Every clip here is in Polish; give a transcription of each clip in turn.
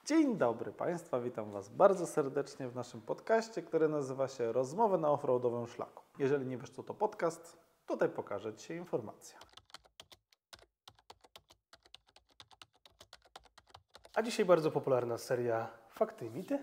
Dzień dobry Państwa, witam Was bardzo serdecznie w naszym podcaście, który nazywa się Rozmowy na offroadowym szlaku. Jeżeli nie wiesz, co to podcast, tutaj pokażę Ci informację. A dzisiaj bardzo popularna seria Fakty i Mity.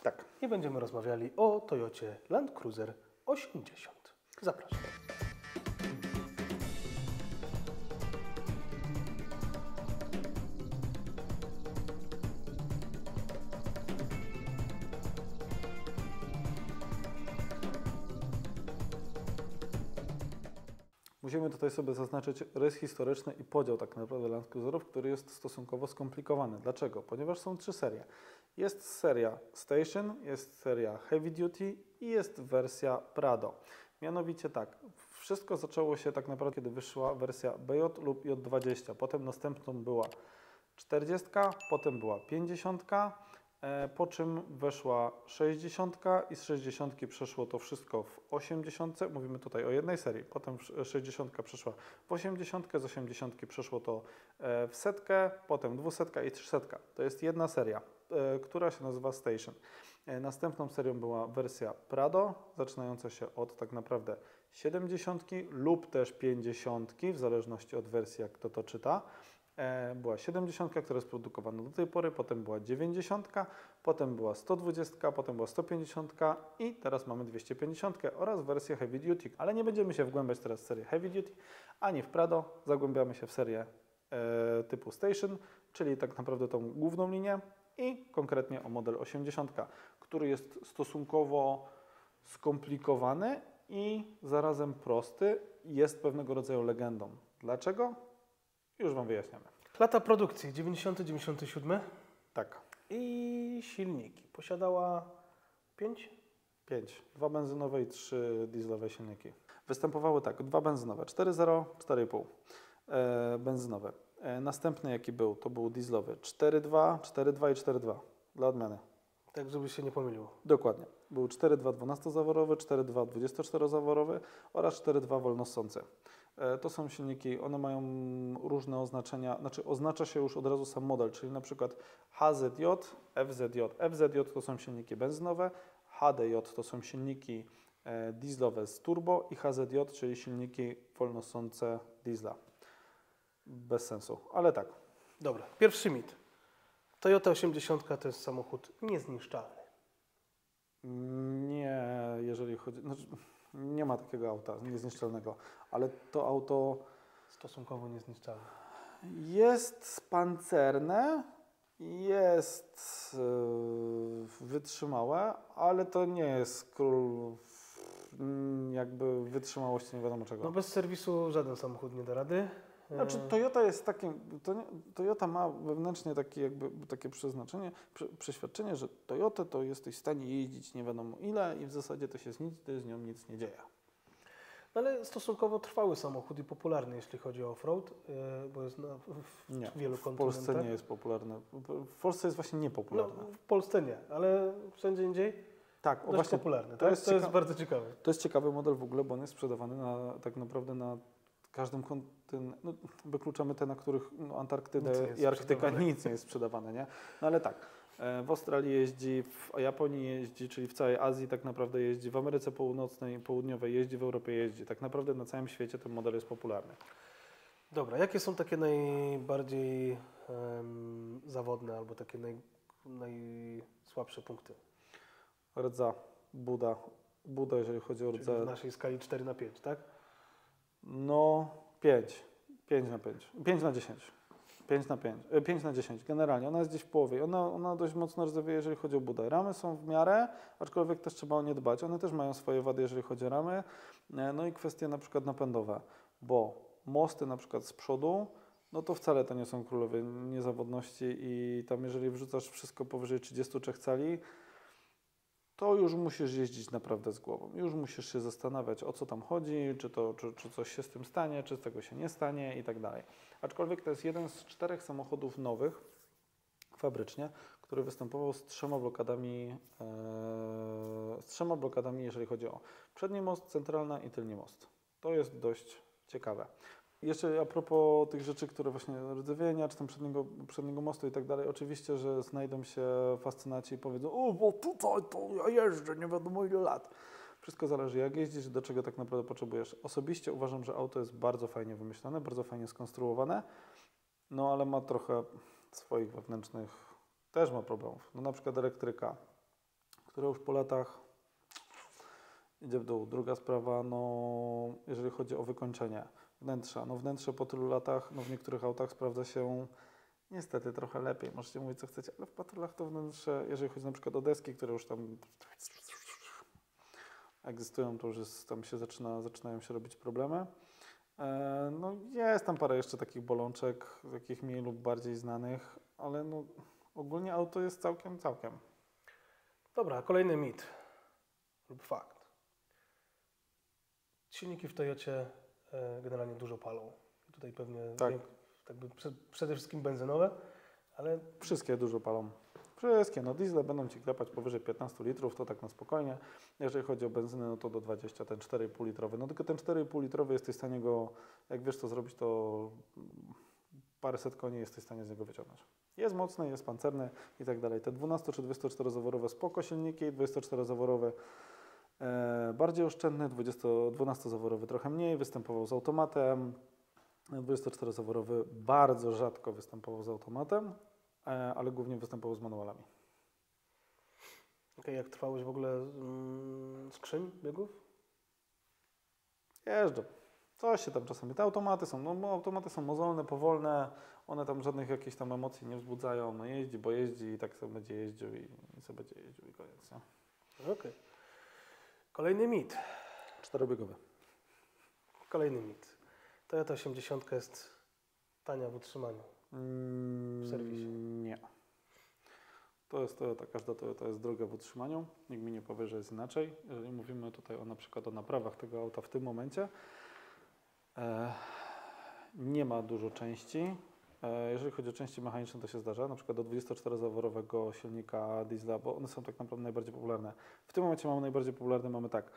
Tak. I będziemy rozmawiali o Toyocie Land Cruiser 80. Zapraszam. Musimy tutaj sobie zaznaczyć rys historyczny i podział tak naprawdę Land Cruiserów, który jest stosunkowo skomplikowany. Dlaczego? Ponieważ są trzy serie. Jest seria Station, jest seria Heavy Duty i jest wersja Prado. Mianowicie tak, wszystko zaczęło się tak naprawdę, kiedy wyszła wersja BJ lub J20. Potem następną była 40, potem była 50, po czym weszła 60 i z 60 przeszło to wszystko w 80. Mówimy tutaj o jednej serii. Potem 60 przeszła w 80, z 80 przeszło to w 100, potem 200 i 300. To jest jedna seria, która się nazywa Station. Następną serią była wersja Prado, zaczynająca się od tak naprawdę 70 lub też 50, w zależności od wersji, jak kto to czyta. Była 70, która jest produkowana do tej pory, potem była 90, potem była 120, potem była 150 i teraz mamy 250 oraz wersję Heavy Duty. Ale nie będziemy się wgłębiać teraz w serię Heavy Duty, ani w Prado, zagłębiamy się w serię typu Station, czyli tak naprawdę tą główną linię i konkretnie o model 80, który jest stosunkowo skomplikowany i zarazem prosty, jest pewnego rodzaju legendą. Dlaczego? Już Wam wyjaśniamy. Lata produkcji 90-97. Tak. I silniki. Posiadała 5? 5. 2 benzynowe i 3 dieslowe silniki. Występowały tak, 2 benzynowe, 4.0, 4.5 benzynowe. Następny jaki był, to był dieslowy 4.2, 4.2 i 4.2 dla odmiany. Tak, żeby się nie pomyliło. Dokładnie. Był 4.2 12-zaworowy, 4.2 24-zaworowy oraz 4.2 wolnossące. To są silniki, one mają różne oznaczenia, znaczy oznacza się już od razu sam model, czyli na przykład HZJ, FZJ. FZJ to są silniki benzynowe, HDJ to są silniki dieslowe z turbo i HZJ, czyli silniki wolnossące diesla. Bez sensu, ale tak. Dobra, pierwszy mit. Toyota 80 to jest samochód niezniszczalny. Nie, jeżeli chodzi... Znaczy, nie ma takiego auta niezniszczalnego, ale to auto Stosunkowo niezniszczalny. jest pancerne, jest wytrzymałe, ale to nie jest król jakby wytrzymałości nie wiadomo czego. No bez serwisu żaden samochód nie da rady. Znaczy Toyota jest takim, Toyota ma wewnętrznie takie przeznaczenie, przeświadczenie, że Toyota to jesteś w stanie jeździć nie wiadomo ile i w zasadzie to się z nią nic nie dzieje. No ale stosunkowo trwały samochód i popularny, jeśli chodzi o offroad, bo jest w wielu kontynentach. W Polsce nie jest popularny. W Polsce jest właśnie niepopularny. No, w Polsce nie, ale wszędzie indziej tak, dość właśnie popularny. to jest bardzo ciekawe. To jest ciekawy model w ogóle, bo on jest sprzedawany tak naprawdę na każdym kontynencie. No, wykluczamy te, na których Antarktydę i Arktyka nic nie jest sprzedawane, nie? No ale tak, w Australii jeździ, w Japonii jeździ, czyli w całej Azji tak naprawdę jeździ, w Ameryce Północnej, Południowej jeździ, w Europie jeździ. Tak naprawdę na całym świecie ten model jest popularny. Dobra, jakie są takie najbardziej zawodne albo takie najsłabsze punkty? Rdza, Buda, jeżeli chodzi o rdzę. Czyli w naszej skali 4/5, tak? No 5 na 5, 5 na 10. 5 na 10 generalnie, ona jest gdzieś w połowie, ona dość mocno rdzewieje, jeżeli chodzi o budę. Ramy są w miarę, aczkolwiek też trzeba o nie dbać, one też mają swoje wady, jeżeli chodzi o ramy, no i kwestie na przykład napędowe, bo mosty na przykład z przodu, no to wcale to nie są królowie niezawodności i tam jeżeli wrzucasz wszystko powyżej 33 cali, to już musisz jeździć naprawdę z głową. Już musisz się zastanawiać, o co tam chodzi, czy coś się z tym stanie, czy z tego się nie stanie i tak dalej. Aczkolwiek to jest jeden z 4 samochodów nowych fabrycznie, który występował z 3 blokadami, jeżeli chodzi o przedni most, centralny i tylny most. To jest dość ciekawe. jeszcze a propos tych rzeczy, które właśnie rdzewienia, czy tam przedniego mostu i tak dalej, oczywiście, że znajdą się fascynaci i powiedzą, o, bo tutaj to ja jeżdżę nie wiadomo ile lat. Wszystko zależy jak jeździsz, do czego tak naprawdę potrzebujesz. Osobiście uważam, że auto jest bardzo fajnie wymyślone, bardzo fajnie skonstruowane, no ale ma trochę swoich wewnętrznych, też ma problemów. No na przykład elektryka, która już po latach idzie w dół. Druga sprawa, no jeżeli chodzi o wykończenie wnętrza. No wnętrze po tylu latach, no w niektórych autach sprawdza się niestety trochę lepiej. Możecie mówić co chcecie, ale w patrolach to wnętrze, jeżeli chodzi na przykład o deski, które już tam egzystują, to już jest, tam się zaczynają się robić problemy. No jest tam parę jeszcze takich bolączek, takich mniej lub bardziej znanych, ale no ogólnie auto jest całkiem. Dobra, kolejny mit lub fakt. Silniki w Toyocie generalnie dużo palą. Tutaj pewnie Tak. Przede wszystkim benzynowe, ale Wszystkie dużo palą. Wszystkie. No diesle będą Ci klepać powyżej 15 litrów, to tak na spokojnie. Jeżeli chodzi o benzynę, no to do 20, ten 4,5 litrowy. No tylko ten 4,5 litrowy jesteś w stanie go, jak wiesz co zrobić, to paręset koni jesteś w stanie z niego wyciągnąć. Jest mocny, jest pancerny i tak dalej. Te 12 czy 24-zaworowe spoko silniki, 24-zaworowe bardziej oszczędny, 12-zaworowy trochę mniej, występował z automatem. 24-zaworowy bardzo rzadko występował z automatem, ale głównie występował z manualami. okej, jak trwałość w ogóle skrzyń biegów? Jeżdżą. Coś się tam czasami. Te automaty są, no automaty są mozolne, powolne, one tam żadnych jakichś tam emocji nie wzbudzają. No jeździ, bo jeździ i tak sobie będzie jeździł i sobie będzie jeździł i koniec. Nie? Okej. Kolejny mit. Czterobiegowy. Kolejny mit. Toyota 80 jest tania w utrzymaniu. W serwisie. Nie. To jest Toyota, każda Toyota jest droga w utrzymaniu. Nikt mi nie powie, że jest inaczej. Jeżeli mówimy tutaj na przykład o naprawach tego auta w tym momencie, nie ma dużo części. Jeżeli chodzi o części mechaniczne, to się zdarza, na przykład do 24-zaworowego silnika diesla, bo one są tak naprawdę najbardziej popularne. W tym momencie najbardziej popularny mamy tak,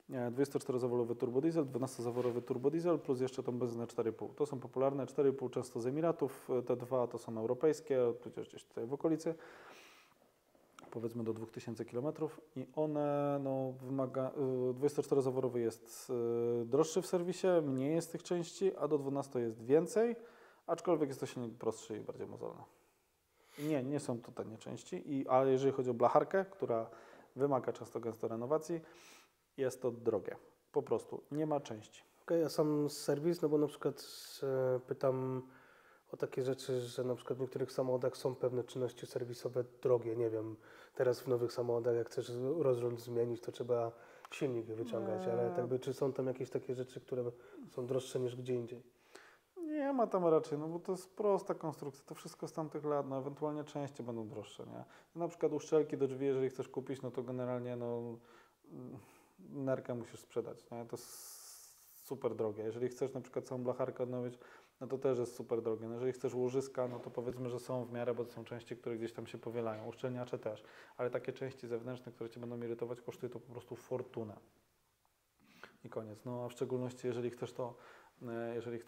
24-zaworowy turbodiesel, 12-zaworowy turbodiesel plus jeszcze tą benzynę 4,5. To są popularne, 4,5 często z Emiratów, te dwa to są europejskie, tudzież gdzieś tutaj w okolicy, powiedzmy do 2000 km i one, no 24-zaworowy jest droższy w serwisie, mniej jest tych części, a do 12 jest więcej, aczkolwiek jest to silnik prostszy i bardziej mozolny. Nie są to tanie części, ale jeżeli chodzi o blacharkę, która wymaga często gęsto renowacji, jest to drogie. Po prostu nie ma części. Okej, a sam serwis, no bo na przykład pytam o takie rzeczy, że na przykład w niektórych samochodach są pewne czynności serwisowe drogie, nie wiem, teraz w nowych samochodach jak chcesz rozrząd zmienić, to trzeba silnik wyciągać, ale tak by, czy są tam jakieś takie rzeczy, które są droższe niż gdzie indziej? Nie ma tam raczej, no bo to jest prosta konstrukcja, to wszystko z tamtych lat, no ewentualnie części będą droższe, nie? Na przykład uszczelki do drzwi, jeżeli chcesz kupić, no to generalnie, no nerkę musisz sprzedać, nie? To jest super drogie. Jeżeli chcesz na przykład całą blacharkę odnowić, no to też jest super drogie. No jeżeli chcesz łożyska, no to powiedzmy, że są w miarę, bo to są części, które gdzieś tam się powielają, uszczelniacze też, ale takie części zewnętrzne, które Cię będą irytować, kosztuje to po prostu fortunę. I koniec. No a w szczególności jeżeli chcesz to, jeżeli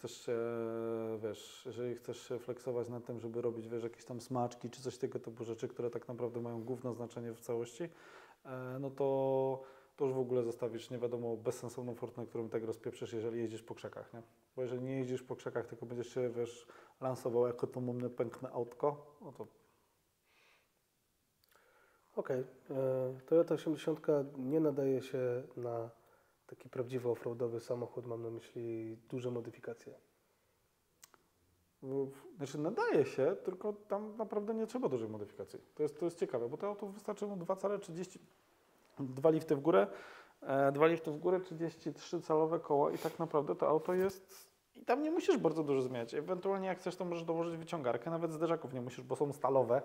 chcesz się flexować nad tym, żeby robić, jakieś tam smaczki, czy coś tego typu rzeczy, które tak naprawdę mają główne znaczenie w całości, no to już w ogóle zostawisz nie wiadomo bezsensowną fortunę, którą tak rozpieprzysz, jeżeli jeździsz po krzakach, nie? Bo jeżeli nie jeździsz po krzakach, tylko będziesz się, lansował jako to umne, pękne autko, no to... Okej. Toyota 80 nie nadaje się na taki prawdziwy offroadowy samochód, mam na myśli duże modyfikacje. Znaczy nadaje się, tylko tam naprawdę nie trzeba dużej modyfikacji. To jest ciekawe, bo to auto wystarczy mu 2 lifty w górę, 33-calowe koła i tak naprawdę to auto jest... I tam nie musisz bardzo dużo zmieniać. Ewentualnie jak chcesz, to możesz dołożyć wyciągarkę, nawet zderzaków nie musisz, bo są stalowe.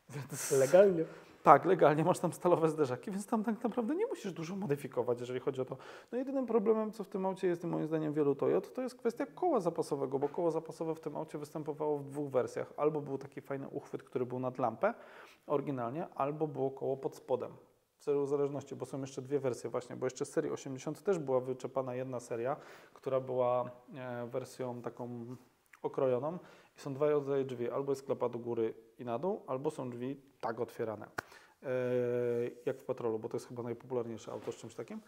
Więc... Legalnie? Tak, legalnie masz tam stalowe zderzaki, więc tam tak naprawdę nie musisz dużo modyfikować, jeżeli chodzi o to. No jedynym problemem, co w tym aucie jest, moim zdaniem, wielu Toyot, to jest kwestia koła zapasowego, bo koło zapasowe w tym aucie występowało w dwóch wersjach. Albo był taki fajny uchwyt, który był nad lampę oryginalnie, albo było koło pod spodem. Zero zależności, bo są jeszcze dwie wersje właśnie, bo jeszcze z serii 80 też była wyczepana jedna seria, która była wersją taką okrojoną i są dwa rodzaje drzwi, albo jest klapa do góry i na dół, albo są drzwi tak otwierane, jak w Patrolu, bo to jest chyba najpopularniejsze auto z czymś takim.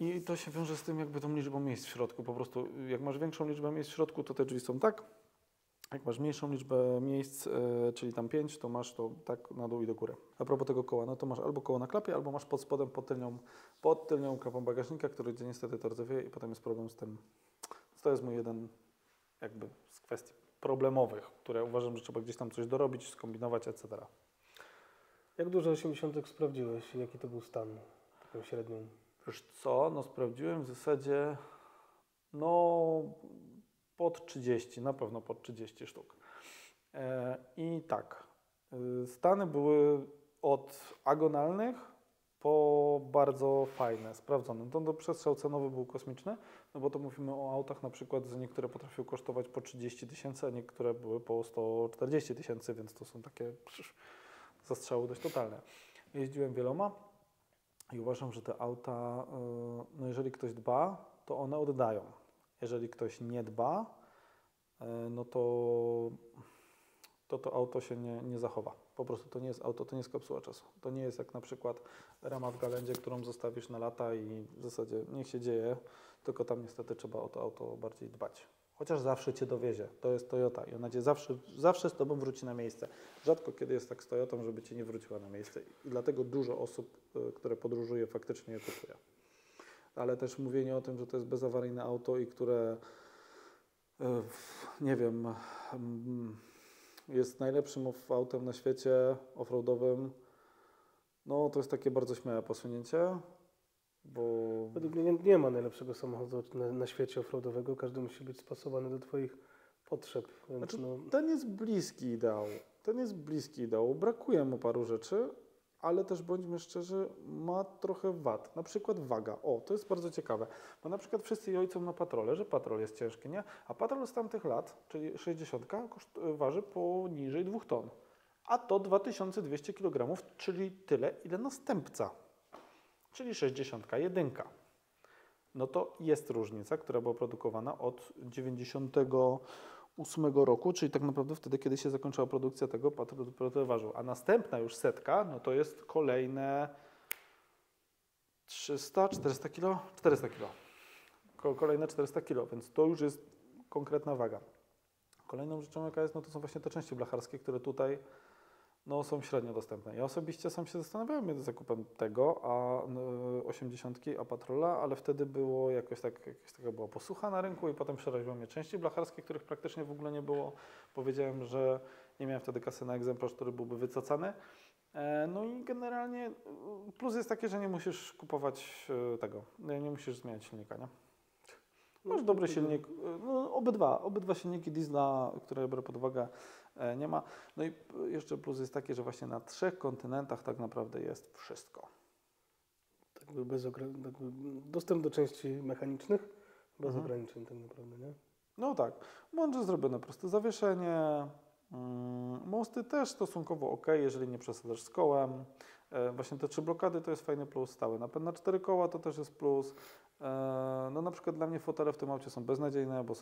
I to się wiąże z tym jakby tą liczbą miejsc w środku, po prostu jak masz większą liczbę miejsc w środku, to te drzwi są tak, jak masz mniejszą liczbę miejsc, czyli tam 5, to masz to tak na dół i do góry. A propos tego koła, no to masz albo koło na klapie, albo masz pod spodem, pod tylnią klapą bagażnika, który gdzie niestety to rdzewieje i potem jest problem z tym. To jest mój jeden jakby z kwestii problemowych, które uważam, że trzeba gdzieś tam coś dorobić, skombinować, etc. Jak dużo 80 sprawdziłeś i jaki to był stan, taką średnią? Wiesz co, no sprawdziłem w zasadzie, no pod 30, na pewno pod 30 sztuk. I tak, stany były od agonalnych po bardzo fajne, sprawdzone. To przestrzał cenowy był kosmiczny, no bo to mówimy o autach na przykład, że niektóre potrafiły kosztować po 30 000, a niektóre były po 140 000, więc to są takie zastrzały dość totalne. Jeździłem wieloma i uważam, że te auta, no jeżeli ktoś dba, to one oddają. Jeżeli ktoś nie dba, no to auto się nie zachowa. Po prostu to nie jest auto, to nie jest kapsuła czasu. To nie jest jak na przykład rama w Galendzie, którą zostawisz na lata i w zasadzie niech się dzieje, tylko tam niestety trzeba o to auto bardziej dbać. Chociaż zawsze Cię dowiezie. To jest Toyota i ona Cię zawsze z Tobą wróci na miejsce. Rzadko kiedy jest tak z Toyotą, żeby Cię nie wróciła na miejsce. I dlatego dużo osób, które podróżuje, faktycznie je kupuje. Ale też mówienie o tym, że to jest bezawaryjne auto i które, nie wiem, jest najlepszym autem na świecie offroadowym, no to jest takie bardzo śmiałe posunięcie, bo... Według mnie nie ma najlepszego samochodu na świecie offroadowego, każdy musi być stosowany do Twoich potrzeb. Więc Znaczy, ten jest bliski ideału. Ten jest bliski ideału. Brakuje mu paru rzeczy, ale też bądźmy szczerzy, ma trochę wad. Na przykład waga. O, to jest bardzo ciekawe. Bo na przykład wszyscy jojcą na Patrole, że Patrol jest ciężki, nie? A Patrol z tamtych lat, czyli 60, waży poniżej 2 ton. A to 2200 kg, czyli tyle, ile następca. Czyli 61. No to jest różnica, która była produkowana od 98 roku, czyli tak naprawdę wtedy, kiedy się zakończyła produkcja tego ważył. A następna już setka, no to jest kolejne 300-400 kg? 400 kg. Kolejne 400 kg, więc to już jest konkretna waga. Kolejną rzeczą, jaka jest, no to są właśnie te części blacharskie, które tutaj no, są średnio dostępne. Ja osobiście sam się zastanawiałem między zakupem tego, a 80, a Patrola, ale wtedy było jakaś taka była posłucha na rynku i potem przeraziło mnie części blacharskie, których praktycznie w ogóle nie było. Powiedziałem, że nie miałem wtedy kasy na egzemplarz, który byłby wycofany. No i generalnie plus jest taki, że nie musisz kupować tego, nie musisz zmieniać silnika, nie? Masz dobry silnik, no, obydwa silniki diesla, które biorę pod uwagę, nie ma. No i jeszcze plus jest taki, że właśnie na 3 kontynentach tak naprawdę jest wszystko. Dostęp do części mechanicznych bez ograniczeń tak naprawdę, nie? No tak, mądrze zrobione proste zawieszenie, mosty też stosunkowo ok, jeżeli nie przesadzasz z kołem. Właśnie te 3 blokady to jest fajny plus, stały napęd na 4 koła to też jest plus. No na przykład dla mnie fotele w tym aucie są beznadziejne, bo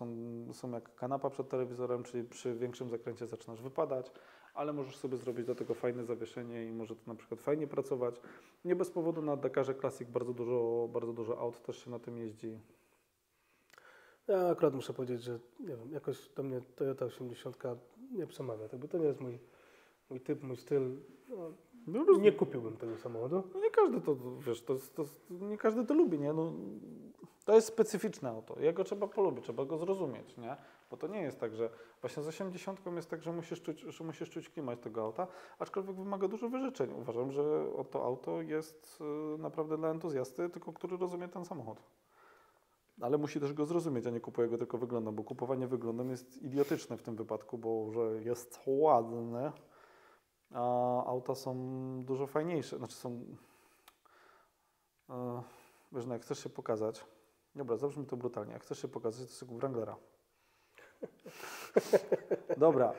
są jak kanapa przed telewizorem, czyli przy większym zakręcie zaczynasz wypadać, ale możesz sobie zrobić do tego fajne zawieszenie i może to na przykład fajnie pracować. Nie bez powodu na Dakarze Classic bardzo dużo aut też się na tym jeździ. Ja akurat muszę powiedzieć, że nie wiem, jakoś do mnie Toyota 80 nie przemawia, tak, bo to nie jest mój typ, mój styl. No, nie kupiłbym tego samochodu. No nie każdy to, wiesz, nie każdy to lubi, nie? No, to jest specyficzne auto, jego trzeba polubić, trzeba go zrozumieć, nie? Bo to nie jest tak, że właśnie z 80 jest tak, że musisz czuć klimat tego auta, aczkolwiek wymaga dużo wyrzeczeń. Uważam, że to auto jest naprawdę dla entuzjasty, tylko który rozumie ten samochód. Ale musi też go zrozumieć, a nie kupuje go tylko wyglądem, bo kupowanie wyglądem jest idiotyczne w tym wypadku, bo że jest ładne, a auta są dużo fajniejsze, znaczy są, wiesz, no jak chcesz się pokazać, dobra, zabrzmi to brutalnie, jak chcesz się pokazać, to sobie kup Wranglera. Dobra,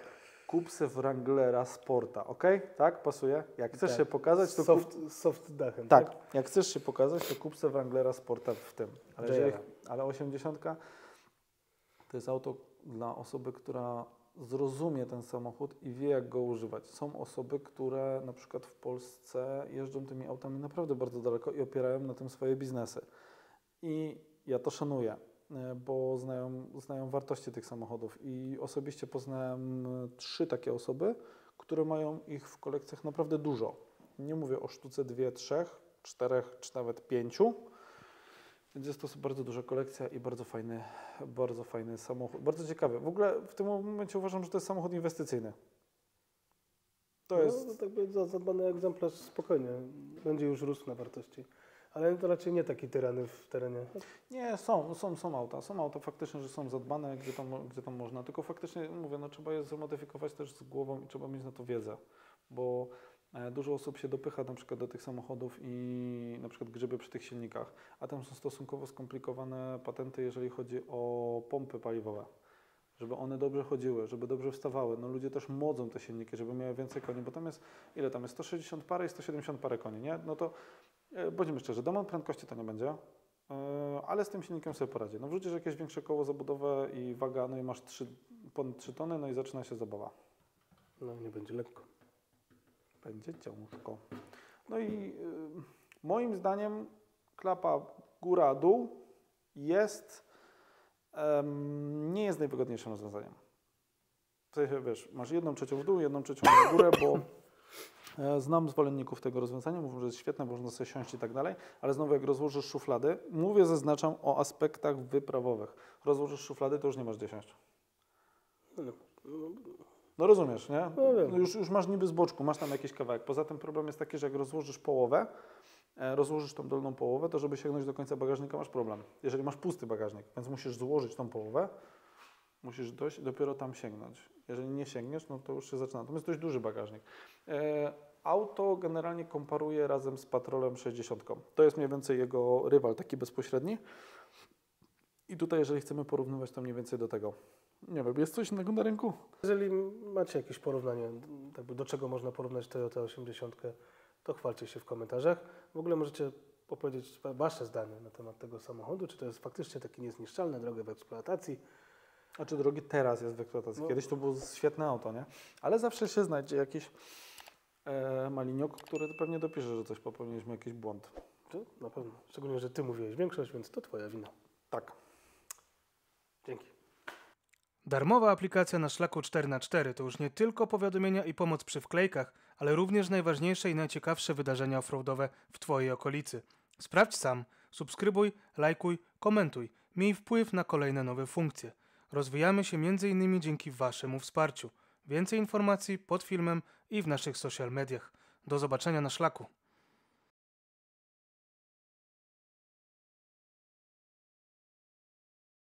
Kup se Wranglera Sporta, ok? Tak? Pasuje? Jak chcesz Tak. się pokazać, to Soft dachem, tak, jak chcesz się pokazać, to kup se Wranglera Sporta w tym. Ale, JR. ale 80 to jest auto dla osoby, która zrozumie ten samochód i wie, jak go używać. Są osoby, które na przykład w Polsce jeżdżą tymi autami naprawdę bardzo daleko i opierają na tym swoje biznesy. I ja to szanuję, bo znają wartości tych samochodów i osobiście poznałem 3 takie osoby, które mają ich w kolekcjach naprawdę dużo. Nie mówię o sztuce 2, 3, 4 czy nawet 5, więc jest to bardzo duża kolekcja i bardzo fajny samochód. Bardzo ciekawy. W ogóle w tym momencie uważam, że to jest samochód inwestycyjny. To jest... No, tak by zadbany egzemplarz spokojnie. Będzie już rósł na wartości. Ale to raczej nie taki tyrany w terenie. Nie, są auta. Są auta faktycznie, że są zadbane, gdzie tam można. Tylko faktycznie, mówię, no, trzeba je zmodyfikować też z głową i trzeba mieć na to wiedzę. Bo dużo osób się dopycha na przykład do tych samochodów i na przykład grzebie przy tych silnikach. A tam są stosunkowo skomplikowane patenty, jeżeli chodzi o pompy paliwowe. Żeby one dobrze chodziły, żeby dobrze wstawały. No ludzie też modzą te silniki, żeby miały więcej koni, bo tam jest, ile tam jest? 160 parę i 170 parę koni, nie? No to bądźmy szczerzy, demon prędkości to nie będzie, ale z tym silnikiem sobie poradzi. No wrzucisz jakieś większe koło zabudowe i waga, no i masz ponad 3 tony, no i zaczyna się zabawa. No nie będzie lekko. Będzie ciężko. No i moim zdaniem klapa góra-dół nie jest najwygodniejszym rozwiązaniem. W sensie, wiesz, masz 1/3 w dół, 1/3 w górę, bo znam zwolenników tego rozwiązania, mówią, że jest świetne, bo można sobie siąść i tak dalej, ale znowu jak rozłożysz szuflady, zaznaczam o aspektach wyprawowych. Rozłożysz szuflady, to już nie masz gdzie siąść. No rozumiesz, nie? No już masz niby z boczku, masz tam jakiś kawałek. Poza tym problem jest taki, że jak rozłożysz połowę, rozłożysz tą dolną połowę, to żeby sięgnąć do końca bagażnika masz problem. Jeżeli masz pusty bagażnik, więc musisz złożyć tą połowę, musisz dojść i dopiero tam sięgnąć. Jeżeli nie sięgniesz, no to już się zaczyna. To jest dość duży bagażnik. Auto generalnie komparuje razem z Patrolem 60. To jest mniej więcej jego rywal, taki bezpośredni. I tutaj, jeżeli chcemy porównywać, to mniej więcej do tego. Nie wiem, jest coś innego na rynku? Jeżeli macie jakieś porównanie, jakby do czego można porównać Toyota 80, to chwalcie się w komentarzach. W ogóle możecie opowiedzieć wasze zdanie na temat tego samochodu, czy to jest faktycznie taki niezniszczalny, drogi w eksploatacji. A czy drogi teraz jest w eksploatacji? Kiedyś to było świetne auto, nie? Ale zawsze się znajdzie jakiś maliniok, który pewnie dopisze, że coś popełniliśmy, jakiś błąd. To na pewno. Szczególnie, że ty mówiłeś większość, więc to twoja wina. Tak. Dzięki. Darmowa aplikacja na Szlaku 4x4 to już nie tylko powiadomienia i pomoc przy wklejkach, ale również najważniejsze i najciekawsze wydarzenia offroadowe w Twojej okolicy. Sprawdź sam, subskrybuj, lajkuj, komentuj. Miej wpływ na kolejne nowe funkcje. Rozwijamy się m.in. dzięki Waszemu wsparciu. Więcej informacji pod filmem i w naszych social mediach. Do zobaczenia na Szlaku.